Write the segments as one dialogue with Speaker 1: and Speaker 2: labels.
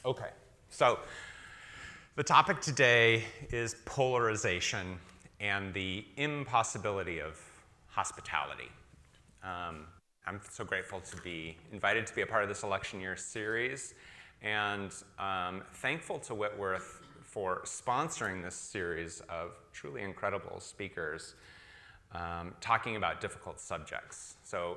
Speaker 1: Okay, so the topic today is polarization and the impossibility of hospitality. I'm so grateful to be invited to be a part of this election year series, and thankful to Whitworth for sponsoring this series of truly incredible speakers talking about difficult subjects. So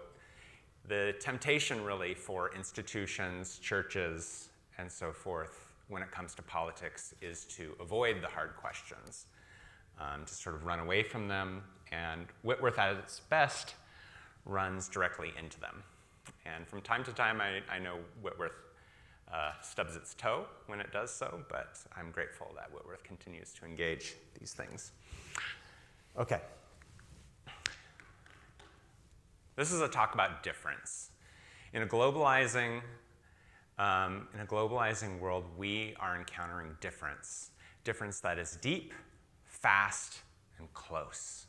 Speaker 1: the temptation really for institutions, churches, and so forth when it comes to politics is to avoid the hard questions, to sort of run away from them, and Whitworth at its best runs directly into them. And from time to time, I know Whitworth stubs its toe when it does so, but I'm grateful that Whitworth continues to engage these things. Okay. This is a talk about difference. In a globalizing world, we are encountering difference. Difference that is deep, fast, and close.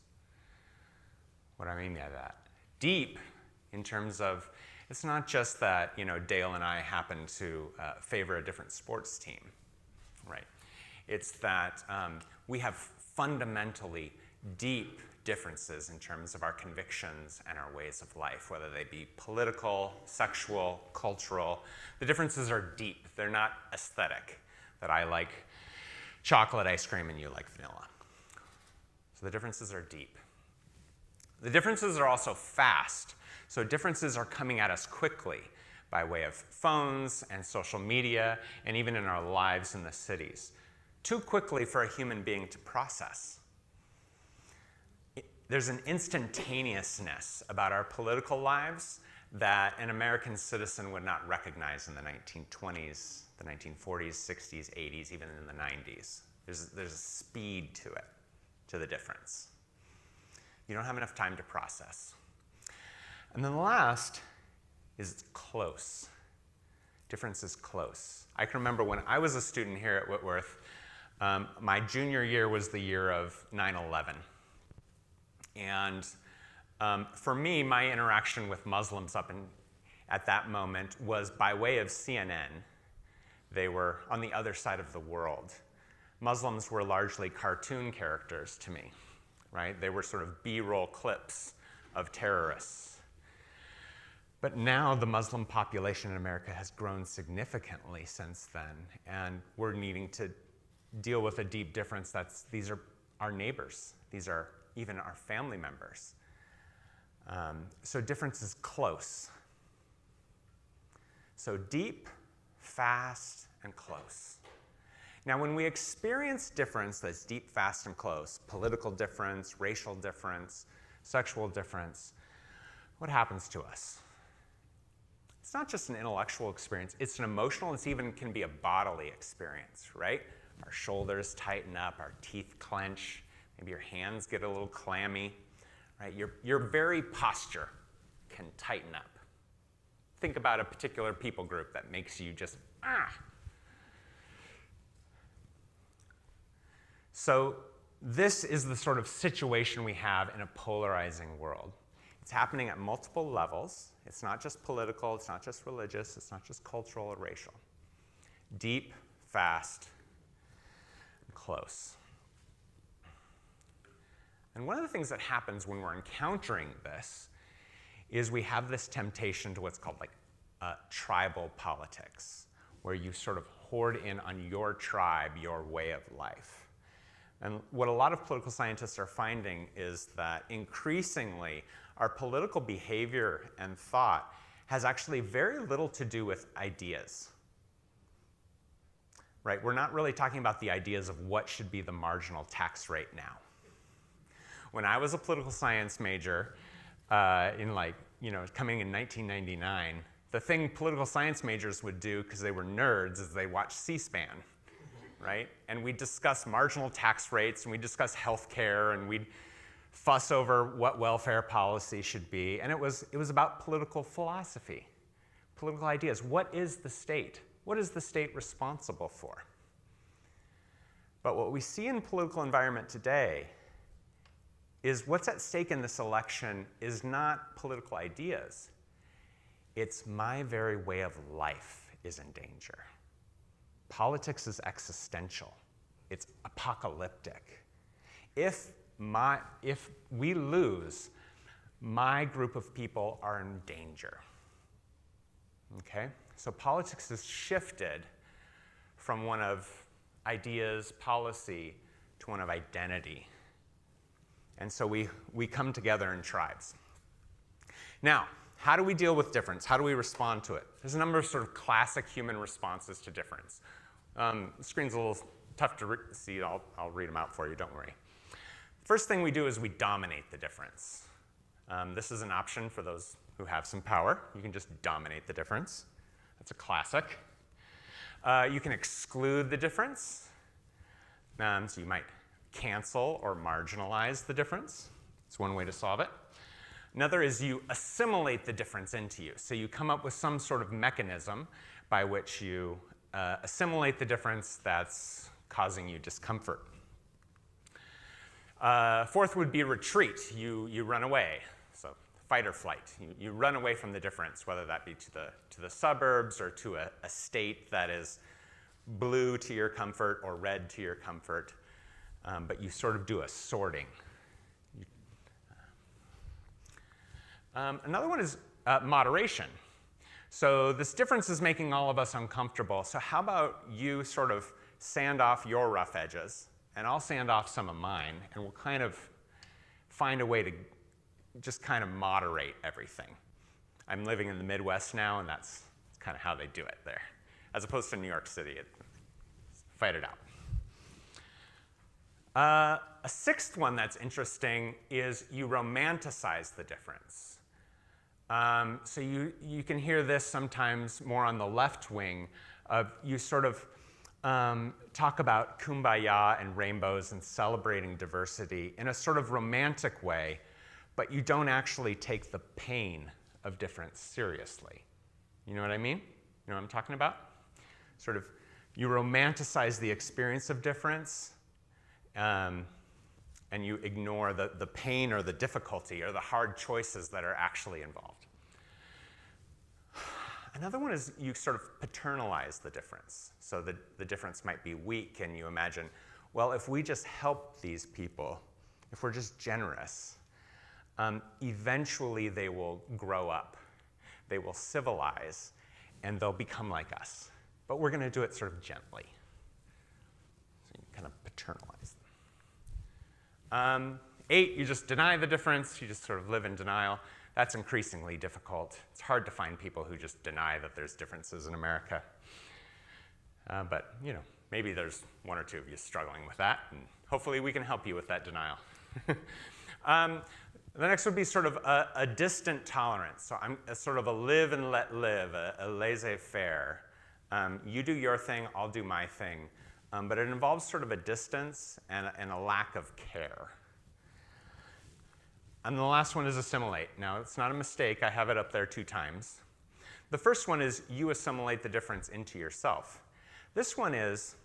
Speaker 1: What do I mean by that? Deep in terms of, it's not just that, Dale and I happen to favor a different sports team, right? It's that we have fundamentally deep differences in terms of our convictions and our ways of life, whether they be political, sexual, cultural. The differences are deep. They're not aesthetic, that I like chocolate ice cream and you like vanilla. So the differences are deep. The differences are also fast. So differences are coming at us quickly by way of phones and social media and even in our lives in the cities. Too quickly for a human being to process. There's an instantaneousness about our political lives that an American citizen would not recognize in the 1920s, the 1940s, 60s, 80s, even in the 90s. There's a speed to it, to the difference. You don't have enough time to process. And then the last is it's close. Difference is close. I can remember when I was a student here at Whitworth, my junior year was the year of 9/11. And for me, my interaction with Muslims at that moment was by way of CNN. They were on the other side of the world. Muslims were largely cartoon characters to me, right? They were sort of B-roll clips of terrorists. But now the Muslim population in America has grown significantly since then, and we're needing to deal with a deep difference these are our neighbors. These are even our family members. So difference is close. So deep, fast, and close. Now, when we experience difference that's deep, fast, and close, political difference, racial difference, sexual difference, what happens to us? It's not just an intellectual experience, it's an emotional, it even can be a bodily experience, right? Our shoulders tighten up, our teeth clench, maybe your hands get a little clammy, right? Your very posture can tighten up. Think about a particular people group that makes you just, So this is the sort of situation we have in a polarizing world. It's happening at multiple levels. It's not just political, it's not just religious, it's not just cultural or racial. Deep, fast, and close. And one of the things that happens when we're encountering this is we have this temptation to what's called tribal politics, where you sort of hoard in on your tribe, your way of life. And what a lot of political scientists are finding is that increasingly our political behavior and thought has actually very little to do with ideas. Right? We're not really talking about the ideas of what should be the marginal tax rate now. When I was a political science major, coming in 1999, the thing political science majors would do, because they were nerds, is they watched C-SPAN, right? And we'd discuss marginal tax rates, and we'd discuss health care, and we'd fuss over what welfare policy should be. And it was about political philosophy, political ideas. What is the state? What is the state responsible for? But what we see in the political environment today is what's at stake in this election is not political ideas. It's my very way of life is in danger. Politics is existential. It's apocalyptic. If we lose, my group of people are in danger. Okay? So politics has shifted from one of ideas, policy, to one of identity. And so we come together in tribes. Now, how do we deal with difference? How do we respond to it? There's a number of sort of classic human responses to difference. The screen's a little tough to see. I'll read them out for you, don't worry. First thing we do is we dominate the difference. This is an option for those who have some power. You can just dominate the difference. That's a classic. You can exclude the difference. So you might cancel or marginalize the difference. It's one way to solve it. Another is you assimilate the difference into you. So you come up with some sort of mechanism by which you assimilate the difference that's causing you discomfort. Fourth would be retreat. You run away. So fight or flight. You run away from the difference, whether that be to the suburbs or to a state that is blue to your comfort or red to your comfort. But you sort of do a sorting. Another one is moderation. So this difference is making all of us uncomfortable. So how about you sort of sand off your rough edges, and I'll sand off some of mine, and we'll kind of find a way to just kind of moderate everything. I'm living in the Midwest now, and that's kind of how they do it there. As opposed to New York City, fight it out. A sixth one that's interesting is you romanticize the difference. So you can hear this sometimes more on the left wing of you sort of talk about kumbaya and rainbows and celebrating diversity in a sort of romantic way, but you don't actually take the pain of difference seriously. You know what I mean? You know what I'm talking about? Sort of you romanticize the experience of difference, and you ignore the pain or the difficulty or the hard choices that are actually involved. Another one is you sort of paternalize the difference. So the difference might be weak, and you imagine, well, if we just help these people, if we're just generous, eventually they will grow up, they will civilize, and they'll become like us. But we're going to do it sort of gently. So you kind of paternalize them. 8, you just deny the difference. You just sort of live in denial. That's increasingly difficult. It's hard to find people who just deny that there's differences in America. But you know, maybe there's one or two of you struggling with that, and hopefully we can help you with that denial. The next would be sort of a distant tolerance. So I'm sort of a live and let live, a laissez-faire. You do your thing, I'll do my thing. But it involves sort of a distance and a lack of care. And the last one is assimilate. Now, it's not a mistake. I have it up there 2 times. The first one is you assimilate the difference into yourself. This one is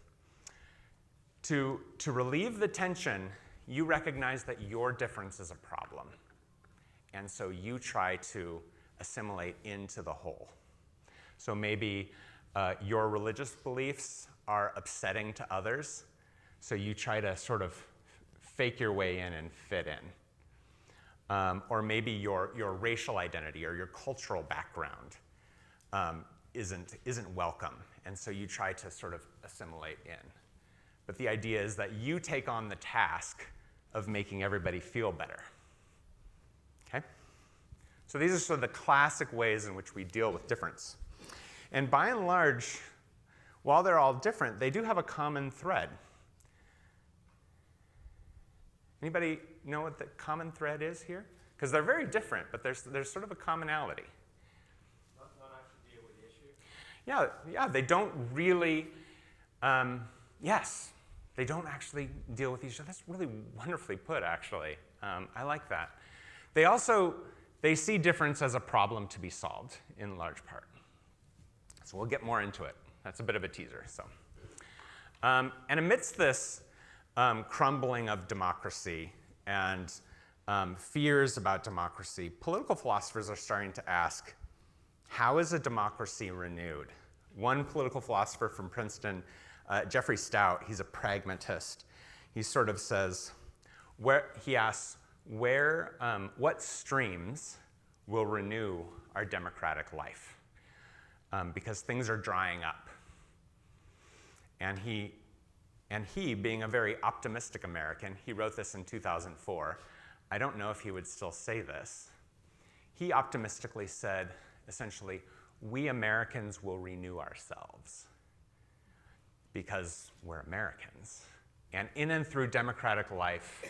Speaker 1: to relieve the tension, you recognize that your difference is a problem. And so you try to assimilate into the whole. So maybe your religious beliefs are upsetting to others, so you try to sort of fake your way in and fit in. Or maybe your racial identity or your cultural background isn't welcome, and so you try to sort of assimilate in. But the idea is that you take on the task of making everybody feel better. Okay? So these are sort of the classic ways in which we deal with difference. And by and large, while they're all different, they do have a common thread. Anybody know what the common thread is here? Because they're very different, but there's sort of a commonality.
Speaker 2: Not actually deal with the issue?
Speaker 1: Yeah, they don't really, yes, they don't actually deal with each other. That's really wonderfully put, actually. I like that. They see difference as a problem to be solved, in large part. So we'll get more into it. That's a bit of a teaser. So, and amidst this crumbling of democracy and fears about democracy, political philosophers are starting to ask, how is a democracy renewed? One political philosopher from Princeton, Jeffrey Stout, he's a pragmatist. He sort of says, he asks, what streams will renew our democratic life? Because things are drying up. And he, being a very optimistic American, he wrote this in 2004. I don't know if he would still say this. He optimistically said, essentially, we Americans will renew ourselves because we're Americans. And in and through democratic life,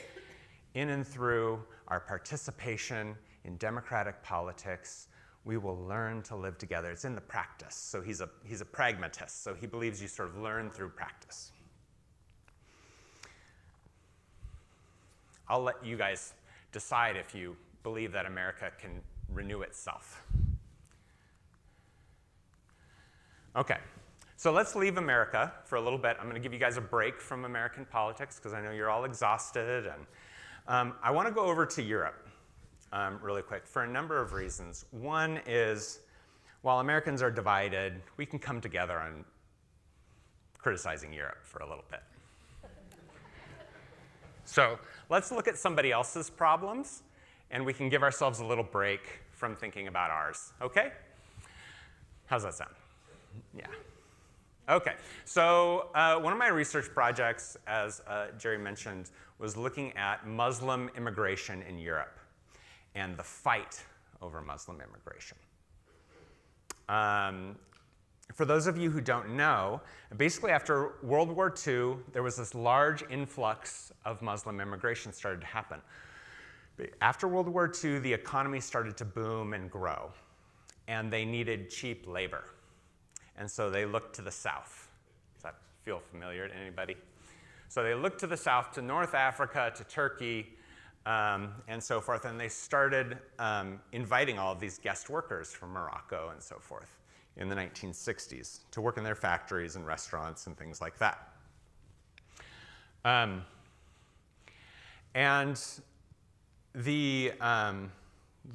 Speaker 1: in and through our participation in democratic politics, we will learn to live together. It's in the practice. So he's a pragmatist. So he believes you sort of learn through practice. I'll let you guys decide if you believe that America can renew itself. Okay, so let's leave America for a little bit. I'm going to give you guys a break from American politics because I know you're all exhausted. And I want to go over to Europe really quick for a number of reasons. One is, while Americans are divided, we can come together on criticizing Europe for a little bit. So let's look at somebody else's problems, and we can give ourselves a little break from thinking about ours, okay? How's that sound? Yeah. Okay, so one of my research projects, as Jerry mentioned, was looking at Muslim immigration in Europe and the fight over Muslim immigration. For those of you who don't know, basically after World War II, there was this large influx of Muslim immigration started to happen. After World War II, the economy started to boom and grow, and they needed cheap labor. And so they looked to the south. Does that feel familiar to anybody? So they looked to the south, to North Africa, to Turkey, and so forth, and they started inviting all of these guest workers from Morocco and so forth in the 1960s to work in their factories and restaurants and things like that. And the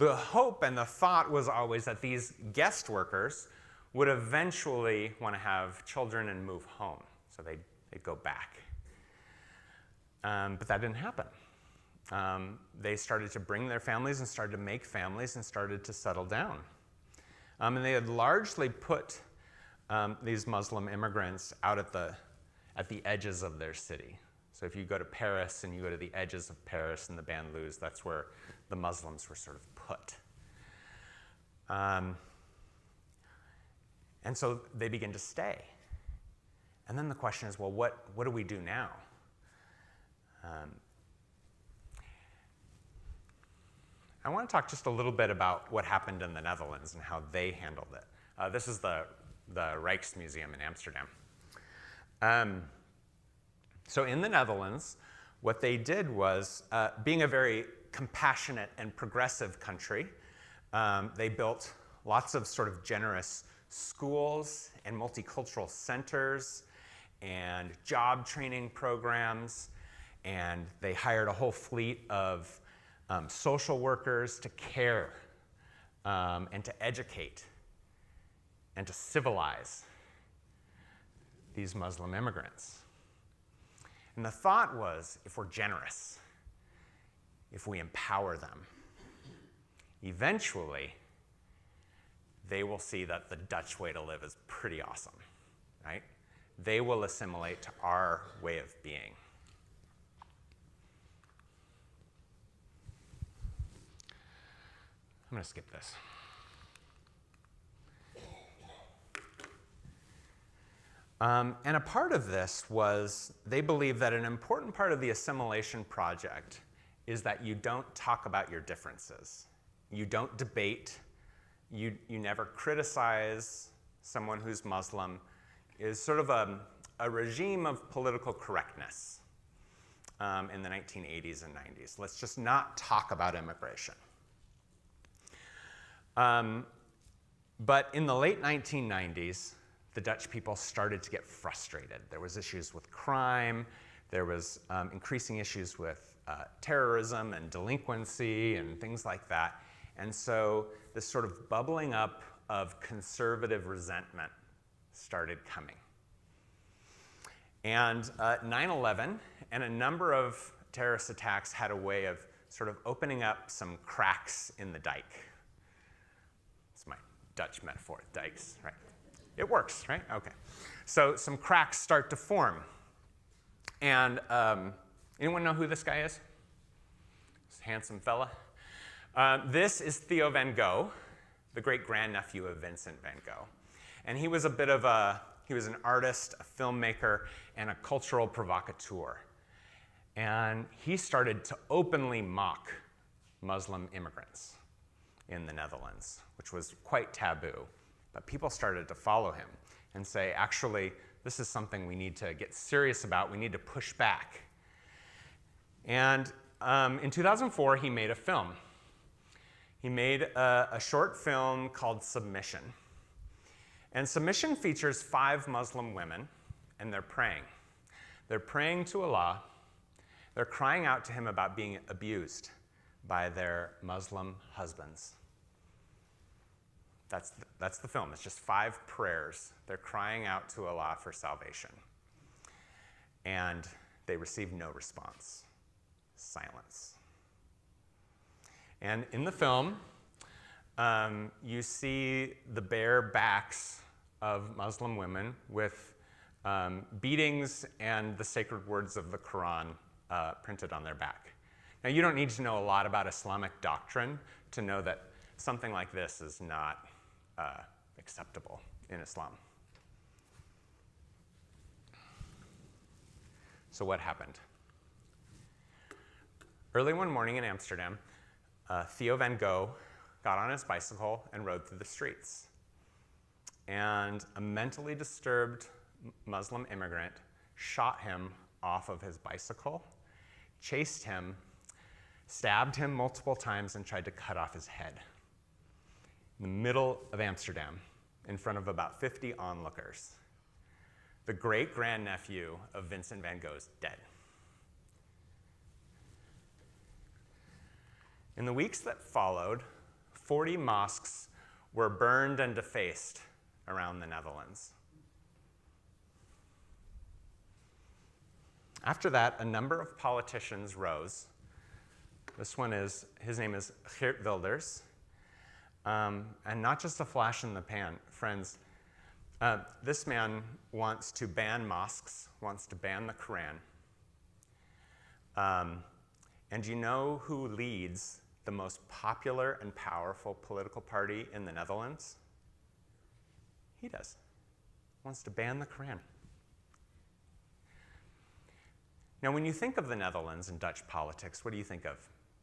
Speaker 1: hope and the thought was always that these guest workers would eventually want to have children and move home, so they'd go back. But that didn't happen. They started to bring their families and started to make families and started to settle down. And they had largely put these Muslim immigrants out at the edges of their city. So if you go to Paris and you go to the edges of Paris and the banlieues, that's where the Muslims were sort of put. And so they begin to stay. And then the question is, well, what do we do now? I want to talk just a little bit about what happened in the Netherlands and how they handled it. This is the Rijksmuseum in Amsterdam. So in the Netherlands, what they did was, being a very compassionate and progressive country, they built lots of sort of generous schools and multicultural centers and job training programs, and they hired a whole fleet of social workers to care and to educate and to civilize these Muslim immigrants. And the thought was, if we're generous, if we empower them, eventually they will see that the Dutch way to live is pretty awesome, right? They will assimilate to our way of being. I'm going to skip this. And a part of this was they believe that an important part of the assimilation project is that you don't talk about your differences. You don't debate. You never criticize someone who's Muslim. Is sort of a regime of political correctness in the 1980s and 90s. Let's just not talk about immigration. But in the late 1990s, the Dutch people started to get frustrated. There was issues with crime. There was increasing issues with terrorism and delinquency and things like that. And so this sort of bubbling up of conservative resentment started coming. And 9/11 and a number of terrorist attacks had a way of sort of opening up some cracks in the dike. It's my Dutch metaphor, dikes, right? It works, right? Okay. So some cracks start to form. And anyone know who this guy is? This handsome fella. This is Theo van Gogh, the great-grandnephew of Vincent van Gogh. And he was he was an artist, a filmmaker, and a cultural provocateur. And he started to openly mock Muslim immigrants in the Netherlands, which was quite taboo. But people started to follow him and say, actually, this is something we need to get serious about. We need to push back. And in 2004, he made a film. He made a short film called Submission. And Submission features 5 Muslim women, and they're praying. They're praying to Allah. They're crying out to him about being abused by their Muslim husbands. That's the film. It's just 5 prayers. They're crying out to Allah for salvation. And they receive no response. Silence. And in the film, you see the bare backs of Muslim women with beatings and the sacred words of the Quran printed on their back. Now, you don't need to know a lot about Islamic doctrine to know that something like this is not acceptable in Islam. So what happened? Early one morning in Amsterdam, Theo van Gogh got on his bicycle and rode through the streets. And a mentally disturbed Muslim immigrant shot him off of his bicycle, chased him, stabbed him multiple times, and tried to cut off his head. In the middle of Amsterdam, in front of about 50 onlookers. The great-grandnephew of Vincent van Gogh is dead. In the weeks that followed, 40 mosques were burned and defaced around the Netherlands. After that, a number of politicians rose. His name is Geert Wilders. And not just a flash in the pan, friends. This man wants to ban mosques, wants to ban the Quran. And you know who leads the most popular and powerful political party in the Netherlands? He does. Wants to ban the Quran. Now, when you think of the Netherlands and Dutch politics, what do you think of?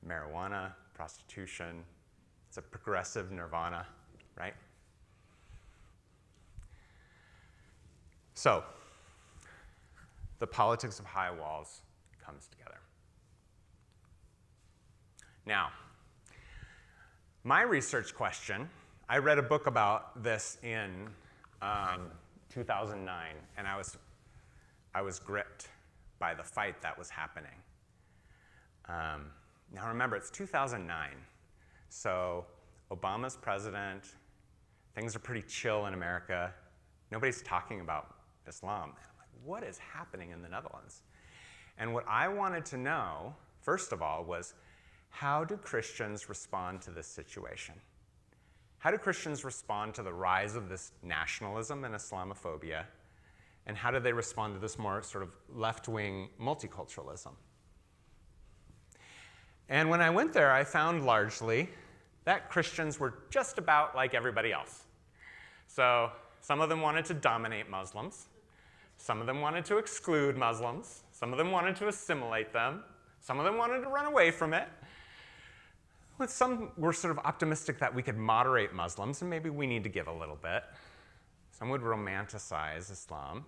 Speaker 1: Marijuana, prostitution. It's a progressive nirvana, right? So, the politics of high walls comes together. Now, my research question, I read a book about this in 2009, and I was gripped by the fight that was happening. Now remember, it's 2009, so Obama's president, things are pretty chill in America. Nobody's talking about Islam. And I'm like, what is happening in the Netherlands? And what I wanted to know, first of all, was how do Christians respond to this situation? How do Christians respond to the rise of this nationalism and Islamophobia? And how do they respond to this more sort of left-wing multiculturalism? And when I went there, I found largely that Christians were just about like everybody else. So some of them wanted to dominate Muslims. Some of them wanted to exclude Muslims. Some of them wanted to assimilate them. Some of them wanted to run away from it. But some were sort of optimistic that we could moderate Muslims, and maybe we need to give a little bit. Some would romanticize Islam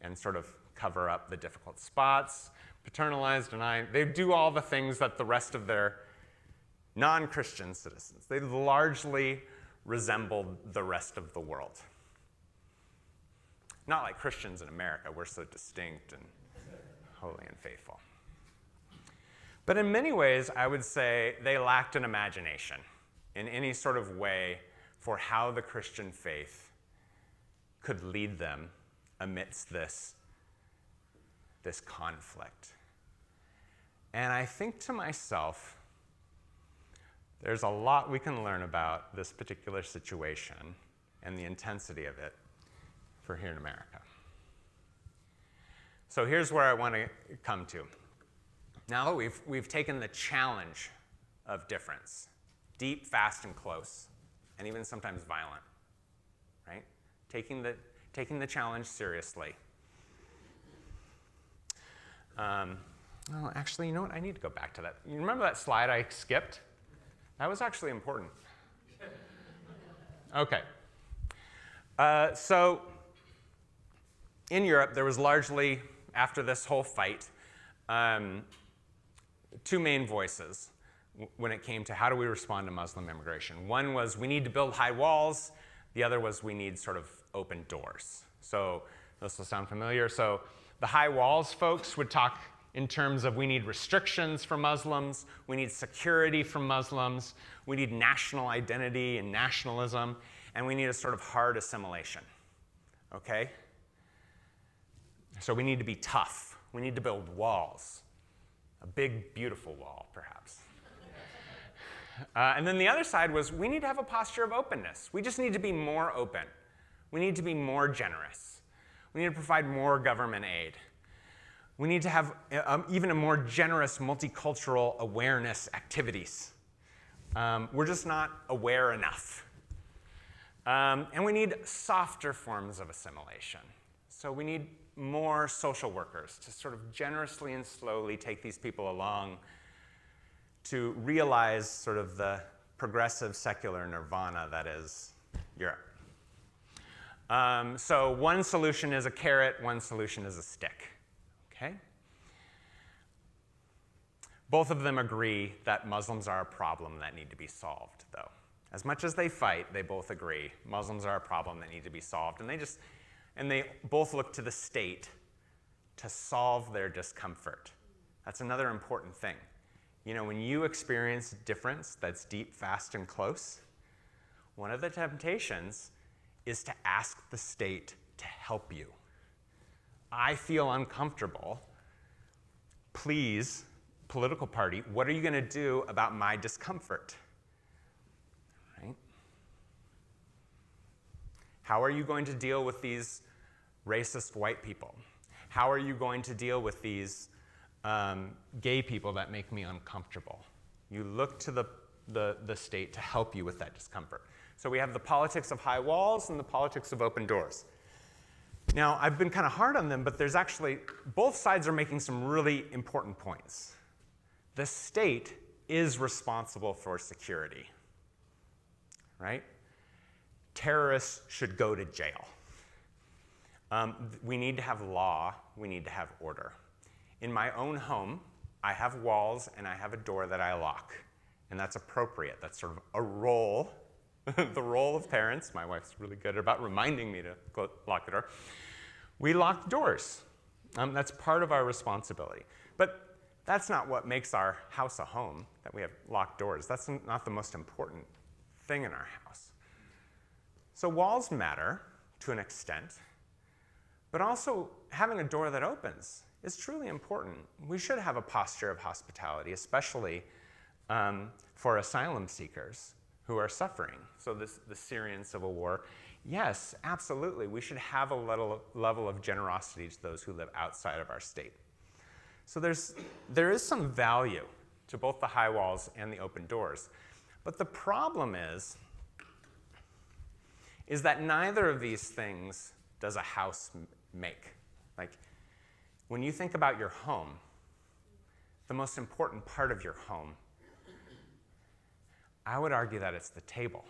Speaker 1: and sort of cover up the difficult spots, paternalize, deny. They do all the things that the rest of their non-Christian citizens. They largely resembled the rest of the world. Not like Christians in America. We're so distinct and holy and faithful. But in many ways, I would say they lacked an imagination in any sort of way for how the Christian faith could lead them amidst this conflict. And I think to myself, there's a lot we can learn about this particular situation and the intensity of it for here in America. So here's where I want to come to. Now that we've taken the challenge of difference, deep, fast, and close, and even sometimes violent, right? Taking the challenge seriously. Well, actually, you know what? I need to go back to that. You remember that slide I skipped? That was actually important. Okay. So in Europe, there was largely, after this whole fight, two main voices when it came to how do we respond to Muslim immigration. One was we need to build high walls. The other was we need sort of open doors. So this will sound familiar. So the high walls folks would talk in terms of we need restrictions for Muslims, we need security for Muslims, we need national identity and nationalism, and we need a sort of hard assimilation, okay? So we need to be tough. We need to build walls, a big, beautiful wall, perhaps. And then the other side was we need to have a posture of openness. We just need to be more open. We need to be more generous. We need to provide more government aid. We need to have even a more generous multicultural awareness activities. We're just not aware enough. And we need softer forms of assimilation. So we need more social workers to sort of generously and slowly take these people along to realize sort of the progressive secular nirvana that is Europe. So one solution is a carrot, one solution is a stick. Okay? Both of them agree that Muslims are a problem that need to be solved, though. As much as they fight, they both agree Muslims are a problem that need to be solved, and they both look to the state to solve their discomfort. That's another important thing. You know, when you experience difference that's deep, fast, and close, one of the temptations is to ask the state to help you. I feel uncomfortable. Please, political party, what are you going to do about my discomfort? Right? How are you going to deal with these racist white people? How are you going to deal with these gay people that make me uncomfortable? You look to the state to help you with that discomfort. So we have the politics of high walls and the politics of open doors. Now, I've been kind of hard on them, but there's actually, both sides are making some really important points. The state is responsible for security, right? Terrorists should go to jail. We need to have law, we need to have order. In my own home, I have walls and I have a door that I lock, and that's appropriate. That's sort of a role, the role of parents. My wife's really good about reminding me to lock the door. We lock doors. That's part of our responsibility. But that's not what makes our house a home, that we have locked doors. That's not the most important thing in our house. So walls matter to an extent, but also having a door that opens is truly important. We should have a posture of hospitality, especially for asylum seekers who are suffering. So the Syrian civil war, yes, absolutely, we should have a level of generosity to those who live outside of our state. So there is some value to both the high walls and the open doors. But the problem is that neither of these things does a house make. Like, when you think about your home, the most important part of your home, I would argue that it's the table.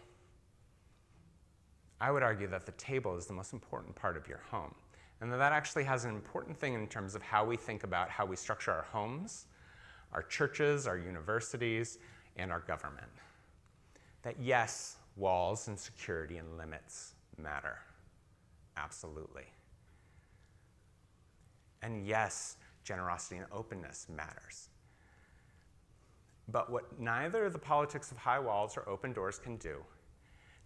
Speaker 1: I would argue that the table is the most important part of your home. And that actually has an important thing in terms of how we think about how we structure our homes, our churches, our universities, and our government. That yes, walls and security and limits matter. Absolutely. And yes, generosity and openness matters. But what neither the politics of high walls or open doors can do,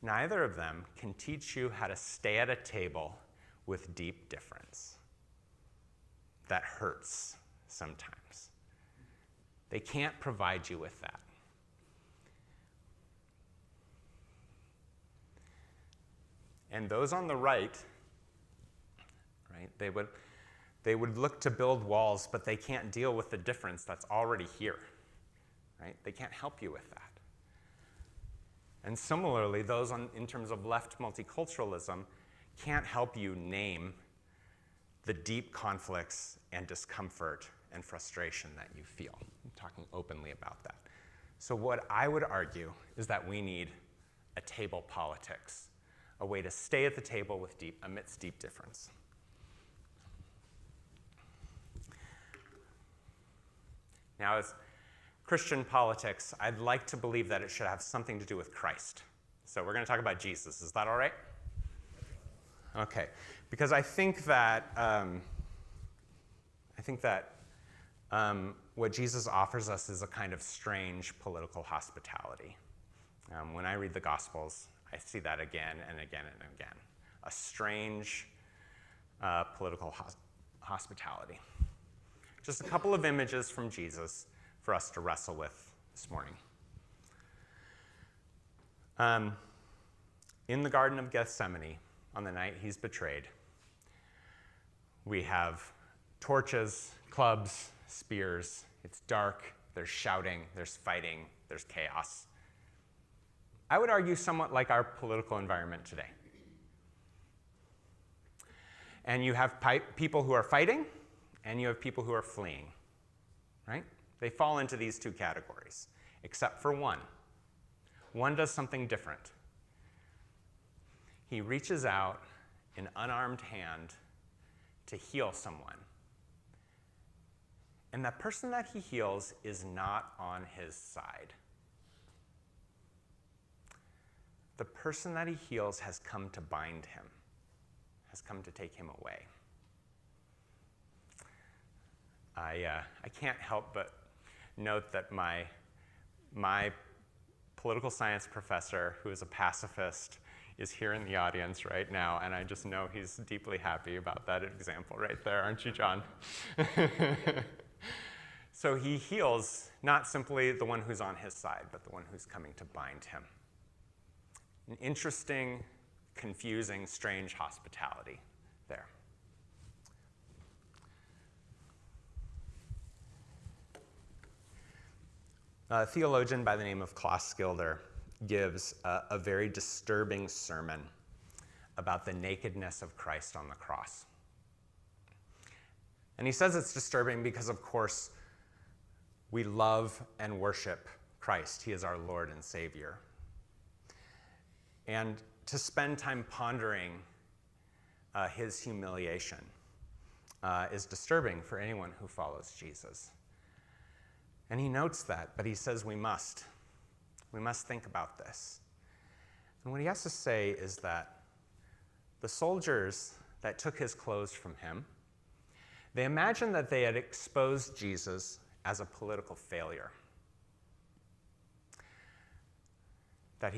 Speaker 1: Neither of them can teach you how to stay at a table with deep difference. That hurts sometimes. They can't provide you with that. And those on the right, they would look to build walls, but they can't deal with the difference that's already here. Right? They can't help you with that. And similarly, those in terms of left multiculturalism can't help you name the deep conflicts and discomfort and frustration that you feel. I'm talking openly about that. So what I would argue is that we need a table politics, a way to stay at the table with amidst deep difference. Now, as Christian politics, I'd like to believe that it should have something to do with Christ. So we're going to talk about Jesus. Is that all right? Okay, because I think that what Jesus offers us is a kind of strange political hospitality. When I read the Gospels, I see that again and again and again. A strange political hospitality. Just a couple of images from Jesus for us to wrestle with this morning. In the Garden of Gethsemane, on the night he's betrayed, we have torches, clubs, spears. It's dark, there's shouting, there's fighting, there's chaos. I would argue somewhat like our political environment today. And you have people who are fighting, and you have people who are fleeing, right? They fall into these two categories, except for one. One does something different. He reaches out an unarmed hand to heal someone. And the person that he heals is not on his side. The person that he heals has come to bind him, has come to take him away. I can't help but note that my political science professor, who is a pacifist, is here in the audience right now, and I just know he's deeply happy about that example right there, aren't you, John? So he heals not simply the one who's on his side, but the one who's coming to bind him. An interesting, confusing, strange hospitality there. A theologian by the name of Klaus Schilder gives a very disturbing sermon about the nakedness of Christ on the cross. And he says it's disturbing because, of course, we love and worship Christ. He is our Lord and Savior. And to spend time pondering his humiliation is disturbing for anyone who follows Jesus. And he notes that, but he says we must. We must think about this. And what he has to say is that the soldiers that took his clothes from him, they imagined that they had exposed Jesus as a political failure. That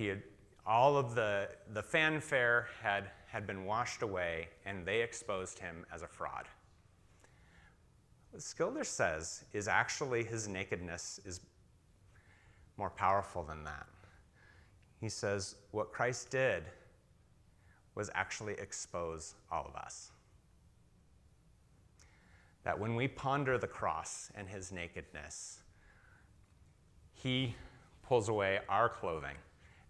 Speaker 1: all of the fanfare had been washed away, and they exposed him as a fraud. What Schilder says is actually his nakedness is more powerful than that. He says what Christ did was actually expose all of us. That when we ponder the cross and his nakedness, he pulls away our clothing,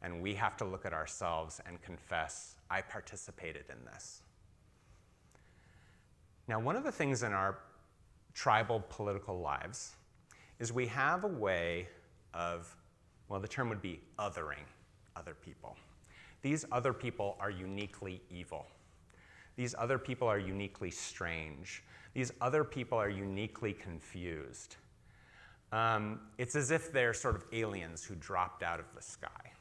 Speaker 1: and we have to look at ourselves and confess, I participated in this. Now, one of the things in our tribal political lives is we have a way of, well, the term would be othering other people. These other people are uniquely evil. These other people are uniquely strange. These other people are uniquely confused. It's as if they're sort of aliens who dropped out of the sky.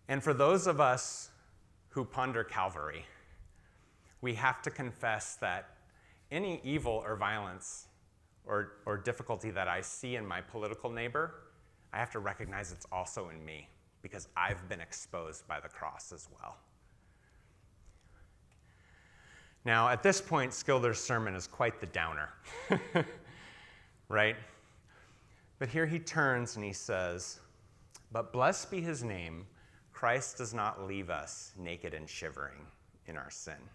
Speaker 1: And for those of us who ponder Calvary, we have to confess that any evil or violence or difficulty that I see in my political neighbor, I have to recognize it's also in me because I've been exposed by the cross as well. Now, at this point, Schilder's sermon is quite the downer, right? But here he turns and he says, "But blessed be his name, Christ does not leave us naked and shivering in our sin.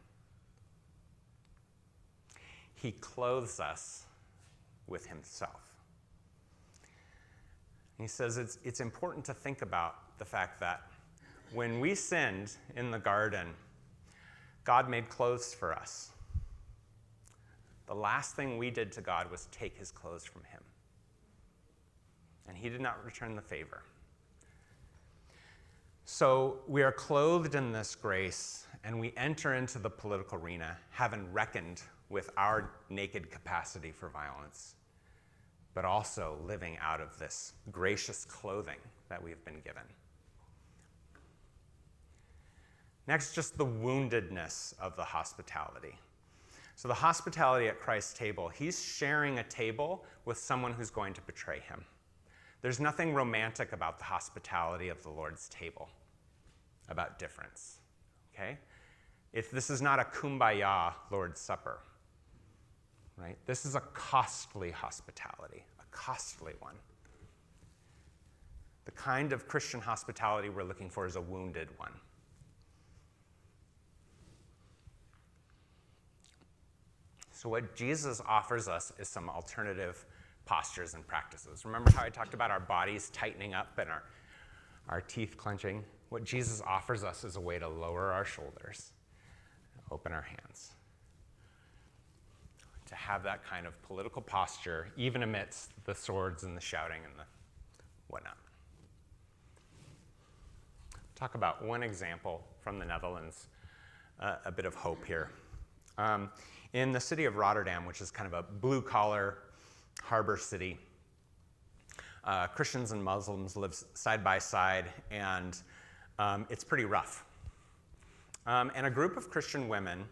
Speaker 1: He clothes us with himself." He says it's important to think about the fact that when we sinned in the garden, God made clothes for us. The last thing we did to God was take his clothes from him. And he did not return the favor. So we are clothed in this grace, and we enter into the political arena having reckoned with our naked capacity for violence, but also living out of this gracious clothing that we've been given. Next, just the woundedness of the hospitality. So the hospitality at Christ's table, he's sharing a table with someone who's going to betray him. There's nothing romantic about the hospitality of the Lord's table, about difference, okay? This is not a kumbaya Lord's Supper, right? This is a costly hospitality, a costly one. The kind of Christian hospitality we're looking for is a wounded one. So what Jesus offers us is some alternative postures and practices. Remember how I talked about our bodies tightening up and our teeth clenching? What Jesus offers us is a way to lower our shoulders, open our hands, to have that kind of political posture, even amidst the swords and the shouting and the whatnot. Talk about one example from the Netherlands, a bit of hope here. In the city of Rotterdam, which is kind of a blue-collar harbor city, Christians and Muslims live side by side, and it's pretty rough. And a group of Christian women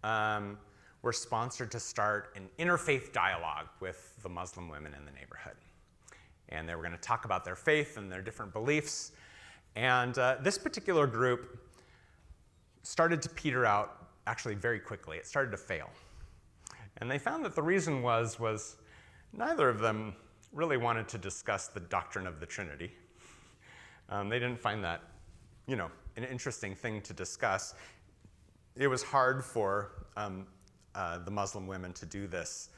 Speaker 1: were sponsored to start an interfaith dialogue with the Muslim women in the neighborhood. And they were going to talk about their faith and their different beliefs. And this particular group started to peter out actually very quickly. It started to fail. And they found that the reason was neither of them really wanted to discuss the doctrine of the Trinity. They didn't find that, an interesting thing to discuss. It was hard for the Muslim women to do this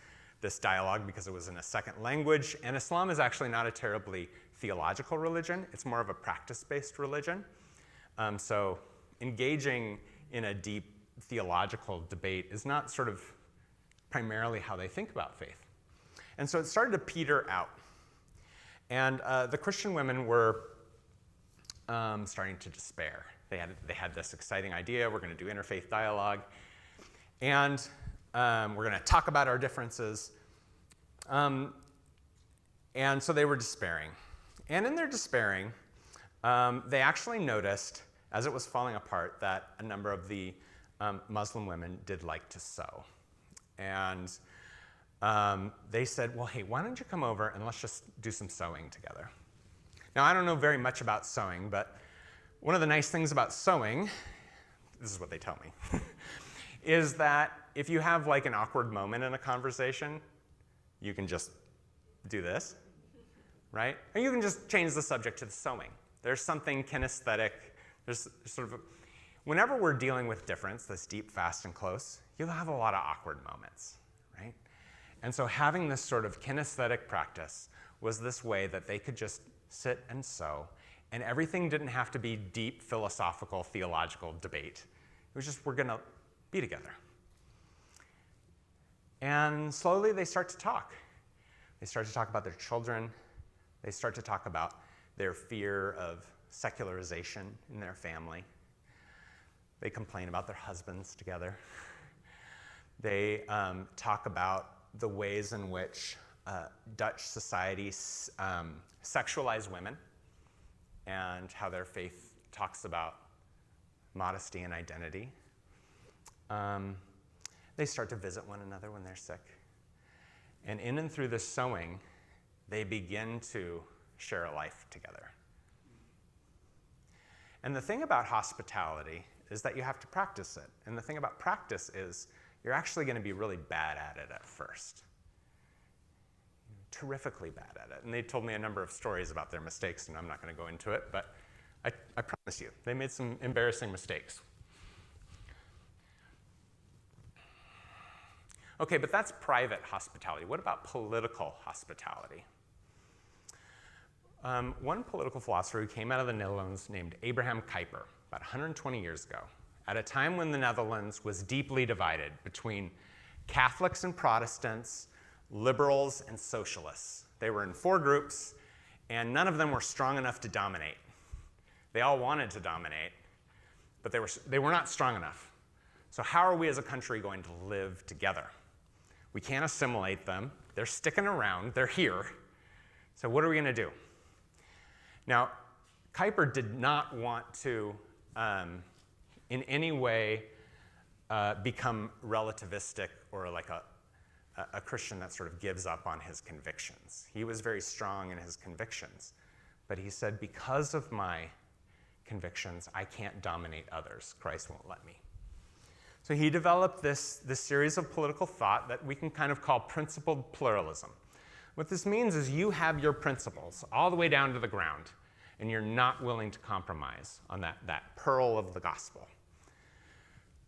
Speaker 1: dialogue because it was in a second language. And Islam is actually not a terribly theological religion. It's more of a practice-based religion. So engaging in a deep theological debate is not sort of primarily how they think about faith. And so it started to peter out. And the Christian women were starting to despair. They had this exciting idea, we're going to do interfaith dialogue, and we're going to talk about our differences. And so they were despairing. And in their despairing, they actually noticed, as it was falling apart, that a number of the Muslim women did like to sew. And they said, well, hey, why don't you come over and let's just do some sewing together. Now, I don't know very much about sewing, but one of the nice things about sewing, this is what they tell me, is that if you have like an awkward moment in a conversation, you can just do this, right? And you can just change the subject to the sewing. There's something kinesthetic, there's sort of whenever we're dealing with difference, this deep, fast, and close, you'll have a lot of awkward moments, right? And so having this sort of kinesthetic practice was this way that they could just sit and sew, and everything didn't have to be deep, philosophical, theological debate. It was just, we're going to be together. And slowly they start to talk. They start to talk about their children. They start to talk about their fear of secularization in their family. They complain about their husbands together. They talk about the ways in which Dutch society sexualize women and how their faith talks about modesty and identity. They start to visit one another when they're sick. And in and through this sewing, they begin to share a life together. And the thing about hospitality is that you have to practice it. And the thing about practice is you're actually going to be really bad at it at first. Terrifically bad at it. And they told me a number of stories about their mistakes, and I'm not going to go into it, but I promise you, they made some embarrassing mistakes. Okay, but that's private hospitality. What about political hospitality? One political philosopher who came out of the Netherlands named Abraham Kuyper, about 120 years ago, at a time when the Netherlands was deeply divided between Catholics and Protestants, liberals and socialists. They were in 4 groups, and none of them were strong enough to dominate. They all wanted to dominate, but they were not strong enough. So how are we as a country going to live together? We can't assimilate them. They're sticking around. They're here. So what are we going to do? Now, Kuyper did not want to, in any way, become relativistic or like a Christian that sort of gives up on his convictions. He was very strong in his convictions. But he said, because of my convictions, I can't dominate others. Christ won't let me. So he developed this series of political thought that we can kind of call principled pluralism. What this means is you have your principles all the way down to the ground, and you're not willing to compromise on that pearl of the gospel.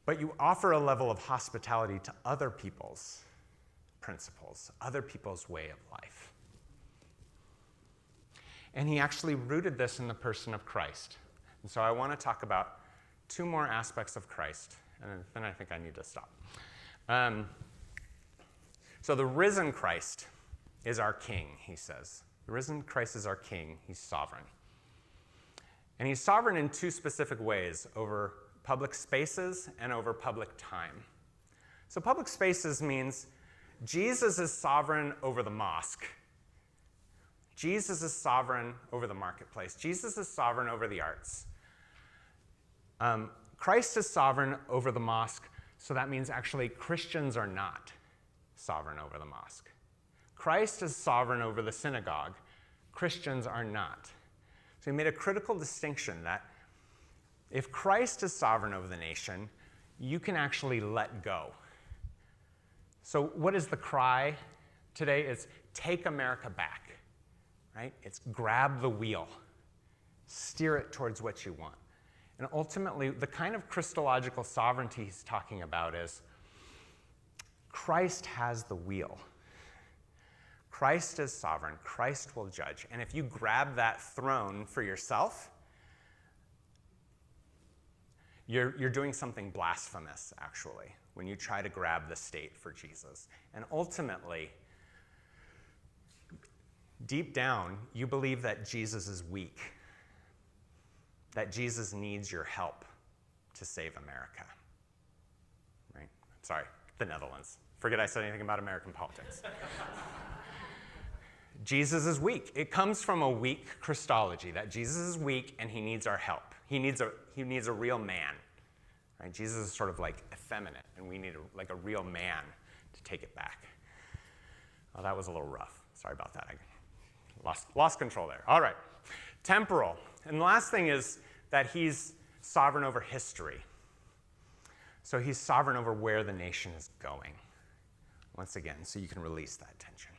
Speaker 1: But you offer a level of hospitality to other people's principles, other people's way of life. And he actually rooted this in the person of Christ. And so I want to talk about 2 more aspects of Christ, and then I think I need to stop. So the risen Christ is our king, he says. The risen Christ is our king. He's sovereign. And he's sovereign in 2 specific ways, over public spaces and over public time. So public spaces means Jesus is sovereign over the mosque. Jesus is sovereign over the marketplace. Jesus is sovereign over the arts. Christ is sovereign over the mosque, so that means actually Christians are not sovereign over the mosque. Christ is sovereign over the synagogue. Christians are not. So he made a critical distinction that if Christ is sovereign over the nation, you can actually let go. So what is the cry today? It's take America back, right? It's grab the wheel, steer it towards what you want. And ultimately, the kind of Christological sovereignty he's talking about is Christ has the wheel. Christ is sovereign. Christ will judge. And if you grab that throne for yourself, you're doing something blasphemous, actually, when you try to grab the state for Jesus. And ultimately, deep down, you believe that Jesus is weak, that Jesus needs your help to save America. Right? Sorry, the Netherlands. Forget I said anything about American politics. Jesus is weak. It comes from a weak Christology, that Jesus is weak and he needs our help. He needs a real man. Right? Jesus is sort of like effeminate, and we need a real man to take it back. Oh, that was a little rough. Sorry about that. I lost control there. All right. Temporal. And the last thing is that he's sovereign over history. So he's sovereign over where the nation is going. Once again, so you can release that tension.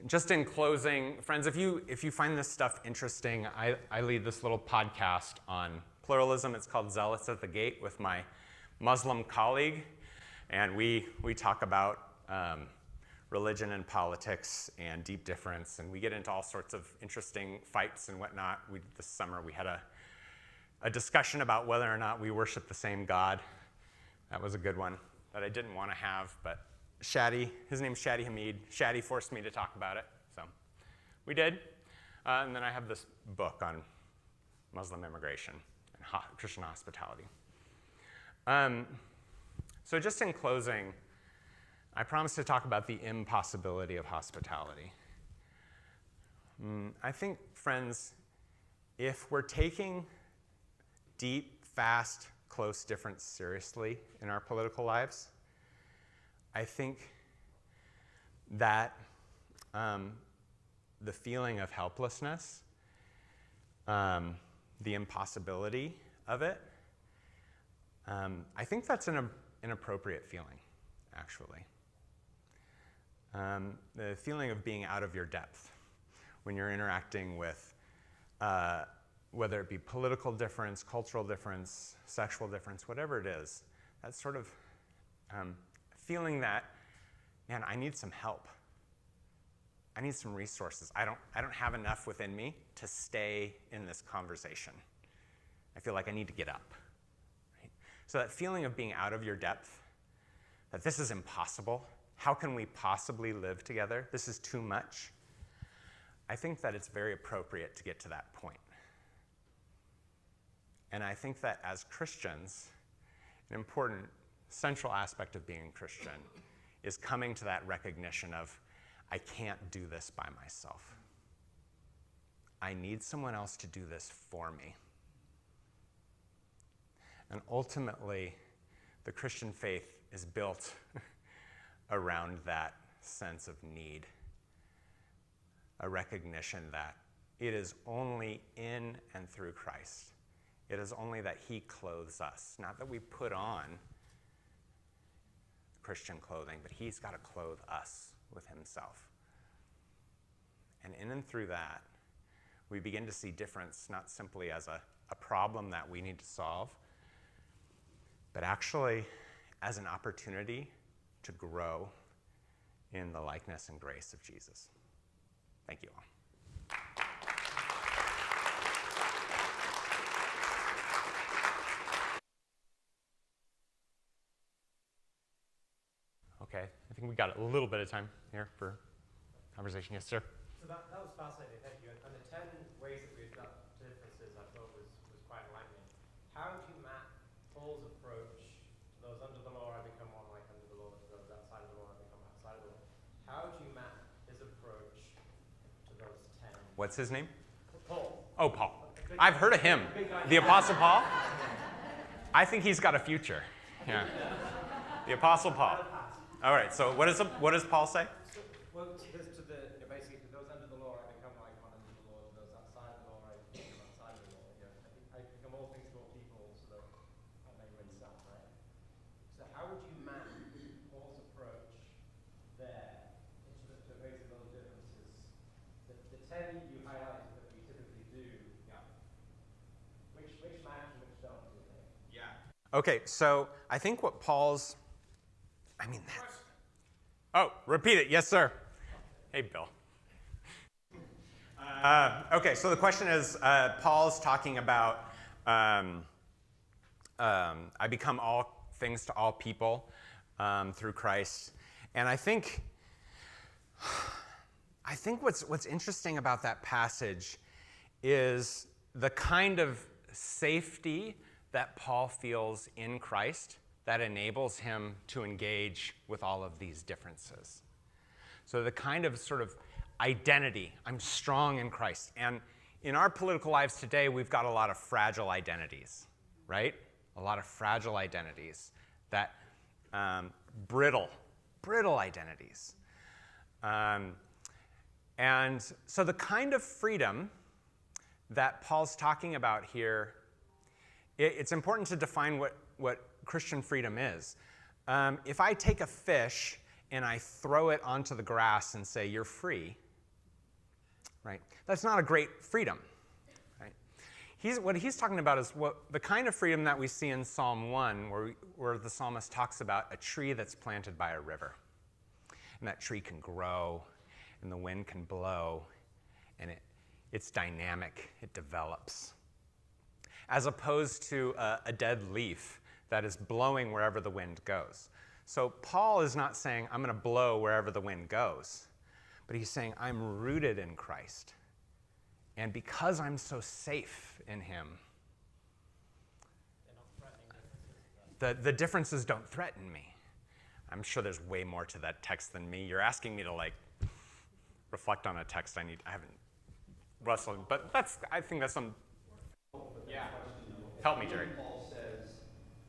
Speaker 1: Just in closing, friends, if you find this stuff interesting, I lead this little podcast on pluralism. It's called Zealots at the Gate with my Muslim colleague. And we talk about religion and politics and deep difference. And we get into all sorts of interesting fights and whatnot. This summer we had a discussion about whether or not we worship the same God. That was a good one that I didn't want to have, but Shadi, his name's Shadi Hamid. Shadi forced me to talk about it, so we did. And then I have this book on Muslim immigration and Christian hospitality. So just in closing, I promised to talk about the impossibility of hospitality. I think, friends, if we're taking deep, fast, close difference seriously in our political lives, I think that the feeling of helplessness, the impossibility of it, I think that's an appropriate feeling, actually. The feeling of being out of your depth when you're interacting with whether it be political difference, cultural difference, sexual difference, whatever it is, that sort of feeling that, man, I need some help. I need some resources. I don't have enough within me to stay in this conversation. I feel like I need to get up. Right? So that feeling of being out of your depth, that this is impossible. How can we possibly live together? This is too much. I think that it's very appropriate to get to that point. And I think that as Christians, an important central aspect of being a Christian is coming to that recognition of, I can't do this by myself. I need someone else to do this for me. And ultimately, the Christian faith is built around that sense of need, a recognition that it is only in and through Christ. It is only that he clothes us, not that we put on Christian clothing, but he's got to clothe us with himself. And in and through that, we begin to see difference not simply as a problem that we need to solve, but actually as an opportunity to grow in the likeness and grace of Jesus. Thank you all. Okay, I think we got a little bit of time here for conversation. Yes, sir?
Speaker 2: So that was fascinating, thank you. And the 10 ways that we've got differences I thought was quite enlightening. How do you map Paul's approach to those under the law I become one like under the law, to those outside of the law I become outside of the law? How do you map his approach to those 10?
Speaker 1: What's his name?
Speaker 2: Paul.
Speaker 1: Oh, Paul. I've heard of him. The Apostle Paul? I think he's got a future. Yeah. The Apostle Paul. All right, so what does Paul say?
Speaker 2: Well, basically, to those under the law, I become like one under the law. To those outside of the law, I become outside of the law. I become all things to all people, so that I may win some, right? So how would you map Paul's approach there to raising those differences? The 10 you highlighted that we typically do, which match and which don't, do you think?
Speaker 1: Yeah. Okay, so I think what Paul's, oh, repeat it. Yes, sir. Hey, Bill. Okay, so the question is, Paul's talking about, I become all things to all people through Christ. And I think what's interesting about that passage is the kind of safety that Paul feels in Christ that enables him to engage with all of these differences. So the kind of sort of identity, I'm strong in Christ. And in our political lives today, we've got a lot of fragile identities, right? A lot of fragile identities, that brittle identities. And so the kind of freedom that Paul's talking about here, it's important to define what Christian freedom is. If I take a fish and I throw it onto the grass and say, you're free, right? That's not a great freedom, right? What he's talking about is the kind of freedom that we see in Psalm 1, where the psalmist talks about a tree that's planted by a river. And that tree can grow, and the wind can blow, and it's dynamic, it develops. As opposed to a dead leaf that is blowing wherever the wind goes. So Paul is not saying, I'm going to blow wherever the wind goes, but he's saying, I'm rooted in Christ. And because I'm so safe in him, the differences don't threaten me. I'm sure there's way more to that text than me. You're asking me to reflect on a text I haven't wrestled, but I think that's some, yeah. Help me, Jerry.
Speaker 3: Paul says,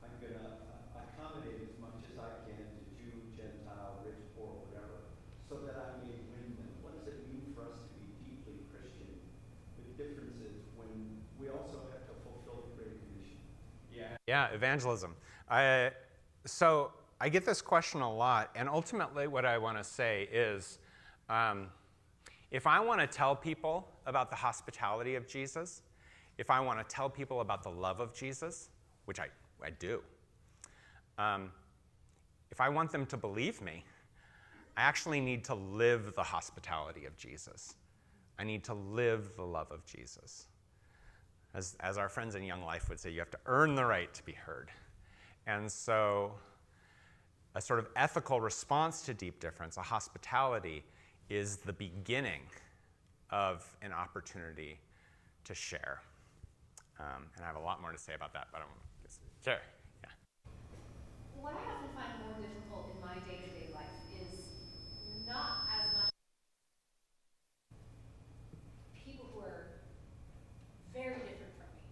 Speaker 3: I'm going to accommodate as much as I can to Jew, Gentile, rich, poor, whatever, so that I may win them. What does
Speaker 1: Yeah, evangelism. So I get this question a lot, and ultimately what I want to say is, if I want to tell people about the hospitality of Jesus, if I want to tell people about the love of Jesus, which I do, if I want them to believe me, I actually need to live the hospitality of Jesus. I need to live the love of Jesus. As our friends in Young Life would say, you have to earn the right to be heard. And so a sort of ethical response to deep difference, a hospitality, is the beginning of an opportunity to share. And I have a lot more to say about that, but I won't. Sure. Yeah.
Speaker 4: What I often find more difficult in my day-to-day life is not as much people who are very different from me,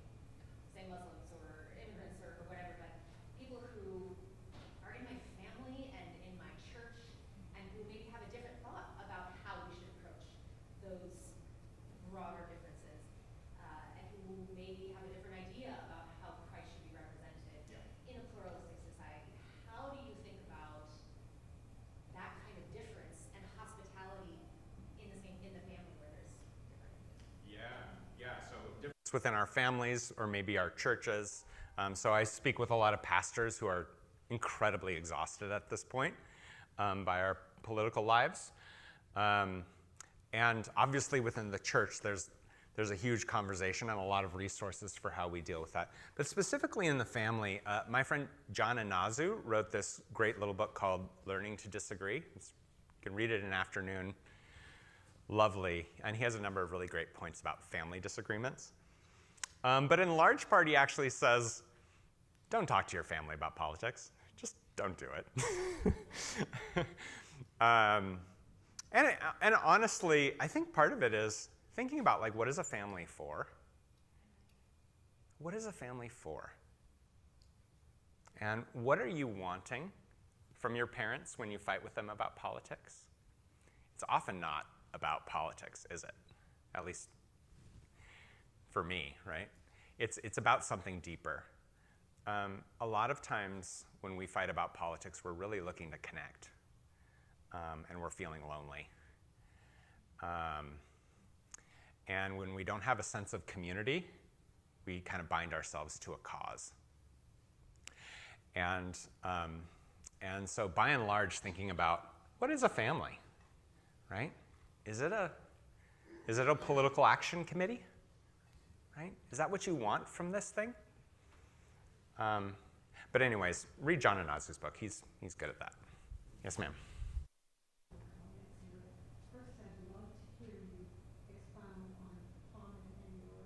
Speaker 4: say Muslims or immigrants or whatever, but people who are in my family and in my church and who maybe have a different thought about how we should approach those broader differences, and who maybe have a different idea about how Christ should be represented in a pluralistic society. How do you think about that kind of difference and hospitality in the family where there's different?
Speaker 1: Yeah. So difference within our families or maybe our churches. So I speak with a lot of pastors who are incredibly exhausted at this point by our political lives. And obviously within the church, there's a huge conversation and a lot of resources for how we deal with that. But specifically in the family, my friend John Inazu wrote this great little book called Learning to Disagree. You can read it in an afternoon. Lovely. And he has a number of really great points about family disagreements. But in large part, he actually says, don't talk to your family about politics. Just don't do it. And honestly, I think part of it is thinking about, like, what is a family for? What is a family for? And what are you wanting from your parents when you fight with them about politics? It's often not about politics, is it? At least for me, right? It's about something deeper. A lot of times when we fight about politics, we're really looking to connect, and we're feeling lonely. And when we don't have a sense of community, we kind of bind ourselves to a cause. And so by and large, thinking about what is a family, right? Is it a political action committee, right? Is that what you want from this thing? But anyways, read John Inazu's book. He's good at that. Yes, ma'am.
Speaker 5: First, I'd love to hear you expound on in your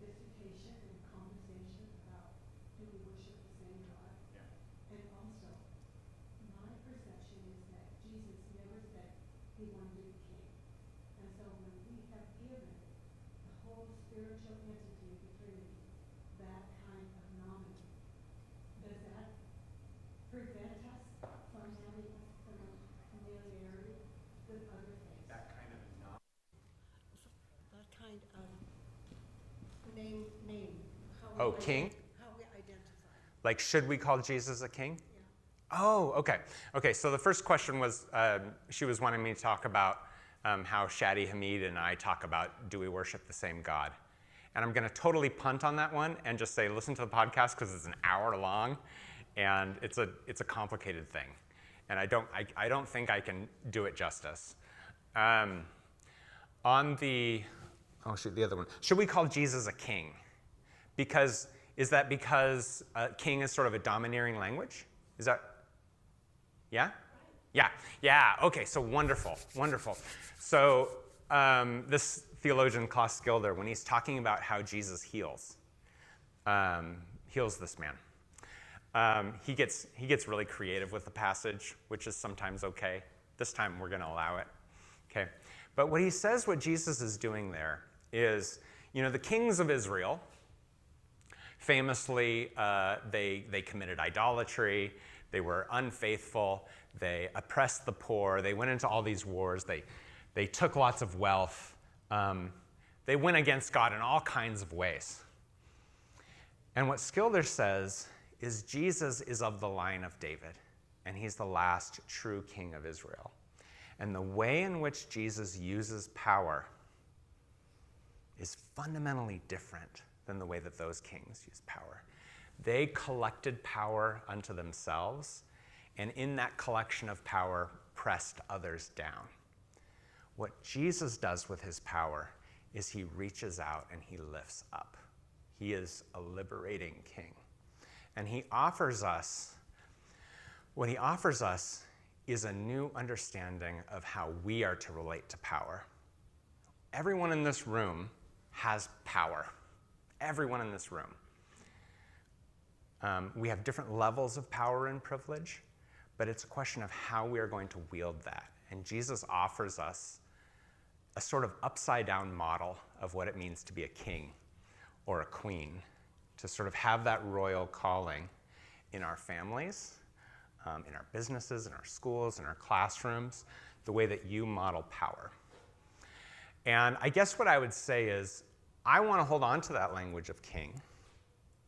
Speaker 5: dissertation and conversation about do we worship the same God?
Speaker 1: Yeah.
Speaker 5: And also, my perception is that Jesus never said he wanted to be king. And so when we have given the whole spiritual entity of the Trinity that kind of nominee, does that prevent us from having some familiarity with other things?
Speaker 1: That kind of
Speaker 5: That kind of name,
Speaker 1: Oh, king?
Speaker 5: how we identify.
Speaker 1: Like, should we call Jesus a king?
Speaker 5: Yeah.
Speaker 1: Oh, okay. Okay, so the first question was, she was wanting me to talk about how Shadi Hamid and I talk about, do we worship the same God? And I'm going to totally punt on that one and just say, listen to the podcast because it's an hour long, and it's a complicated thing, and I don't think I can do it justice. On the other one, should we call Jesus a king? Is that because king is sort of a domineering language? Is that, yeah? Yeah, okay, so wonderful. So this theologian, Klaus Gilder, when he's talking about how Jesus heals this man, he gets really creative with the passage, which is sometimes okay. This time we're gonna allow it, okay? But what he says, what Jesus is doing there is, the kings of Israel, famously, they committed idolatry, they were unfaithful, they oppressed the poor, they went into all these wars, they took lots of wealth, they went against God in all kinds of ways. And what Schilder says is Jesus is of the line of David, and he's the last true king of Israel. And the way in which Jesus uses power is fundamentally different than the way that those kings use power. They collected power unto themselves, and in that collection of power, pressed others down. What Jesus does with his power is he reaches out and he lifts up. He is a liberating king. And what he offers us is a new understanding of how we are to relate to power. Everyone in this room has power. Everyone in this room. We have different levels of power and privilege, but it's a question of how we are going to wield that. And Jesus offers us a sort of upside-down model of what it means to be a king or a queen, to sort of have that royal calling in our families, in our businesses, in our schools, in our classrooms, the way that you model power. And I guess what I would say is, I want to hold on to that language of king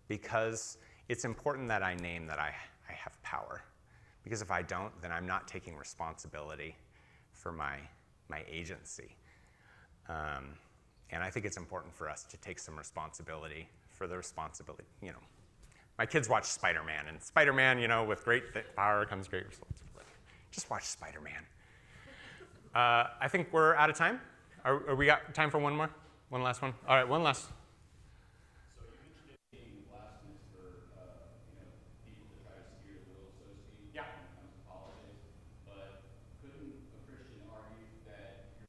Speaker 1: because it's important that I name that I have power. Because if I don't, then I'm not taking responsibility for my agency. And I think it's important for us to take some responsibility for the responsibility, My kids watch Spider-Man, and Spider-Man, with great power comes great responsibility. Just watch Spider-Man. I think we're out of time. Are we got time for one more? One last one? All right, one last.
Speaker 6: So you mentioned it being blasphemous for, people to try to steer the wheel, so to speak,
Speaker 1: Yeah.
Speaker 6: when it comes to politics. But couldn't a Christian argue that you're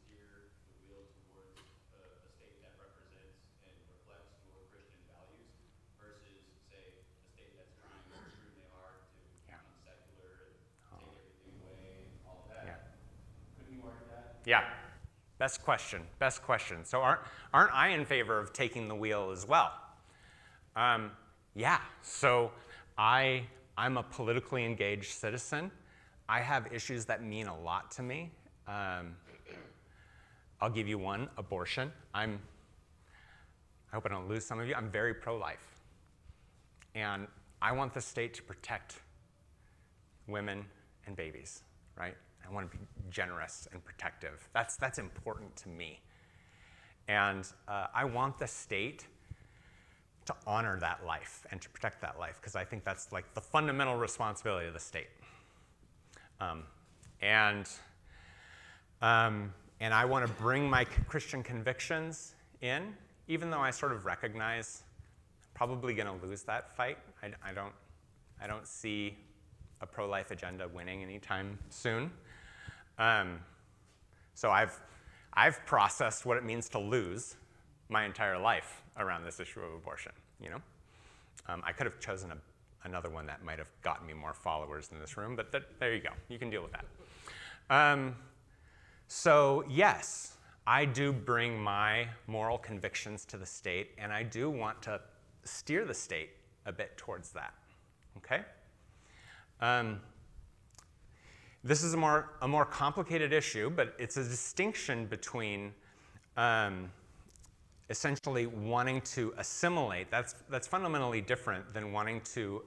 Speaker 6: steer the wheel towards a state that represents and reflects your Christian values versus, say, a state that's trying extremely hard to become secular and take everything away, all of that?
Speaker 1: Yeah.
Speaker 6: Couldn't you argue that?
Speaker 1: Yeah. Best question. So aren't I in favor of taking the wheel as well? Yeah. So I'm a politically engaged citizen. I have issues that mean a lot to me. I'll give you one: abortion. I hope I don't lose some of you. I'm very pro-life, and I want the state to protect women and babies, right? I want to be generous and protective. That's important to me. And I want the state to honor that life and to protect that life, because I think that's like the fundamental responsibility of the state. And I want to bring my Christian convictions in, even though I sort of recognize I'm probably going to lose that fight. I don't see a pro-life agenda winning anytime soon. So I've processed what it means to lose my entire life around this issue of abortion. I could have chosen another one that might have gotten me more followers in this room, but there you go. You can deal with that. So yes, I do bring my moral convictions to the state, and I do want to steer the state a bit towards that. Okay? This is a more complicated issue, but it's a distinction between essentially wanting to assimilate. That's fundamentally different than wanting to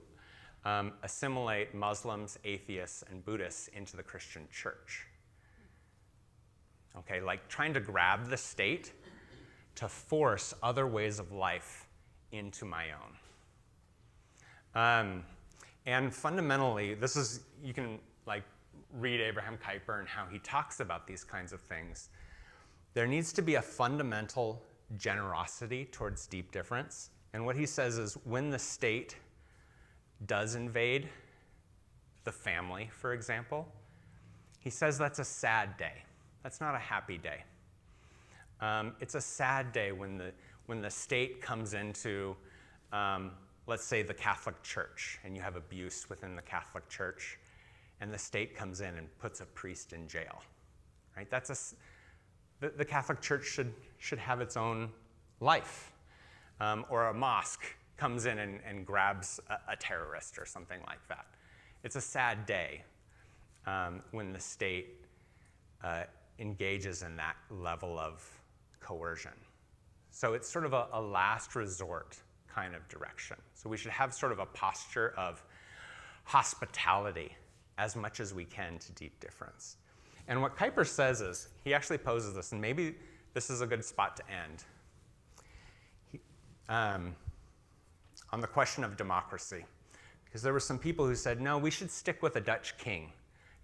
Speaker 1: assimilate Muslims, atheists, and Buddhists into the Christian church. Okay, like trying to grab the state to force other ways of life into my own. And fundamentally, you can read Abraham Kuyper and how he talks about these kinds of things. There needs to be a fundamental generosity towards deep difference. And what he says is, when the state does invade the family, for example, he says that's a sad day. That's not a happy day. It's a sad day when the state comes into, let's say, the Catholic Church, and you have abuse within the Catholic Church, and the state comes in and puts a priest in jail, right? The Catholic Church should have its own life. Or a mosque comes in and grabs a terrorist or something like that. It's a sad day when the state engages in that level of coercion. So it's sort of a last resort kind of direction. So we should have sort of a posture of hospitality as much as we can to deep difference. And what Kuyper says is, he actually poses this, and maybe this is a good spot to end, on the question of democracy. Because there were some people who said, no, we should stick with a Dutch king.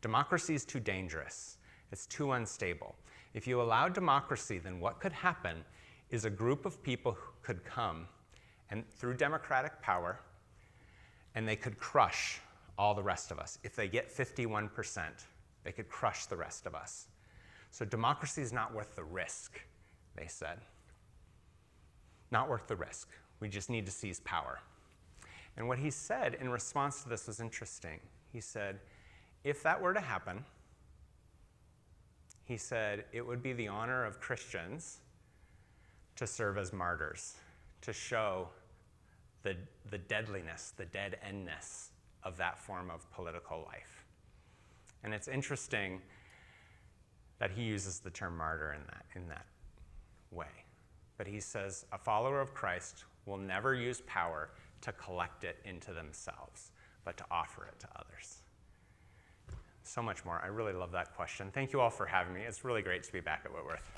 Speaker 1: Democracy is too dangerous. It's too unstable. If you allow democracy, then what could happen is a group of people who could come and through democratic power, and they could crush all the rest of us. If they get 51%, they could crush the rest of us. So democracy is not worth the risk, they said. Not worth the risk. We just need to seize power. And what he said in response to this was interesting. He said, if that were to happen, he said, it would be the honor of Christians to serve as martyrs, to show the deadliness, the dead endness of that form of political life. And it's interesting that he uses the term martyr in that way. But he says, a follower of Christ will never use power to collect it into themselves, but to offer it to others. So much more. I really love that question. Thank you all for having me. It's really great to be back at Whitworth.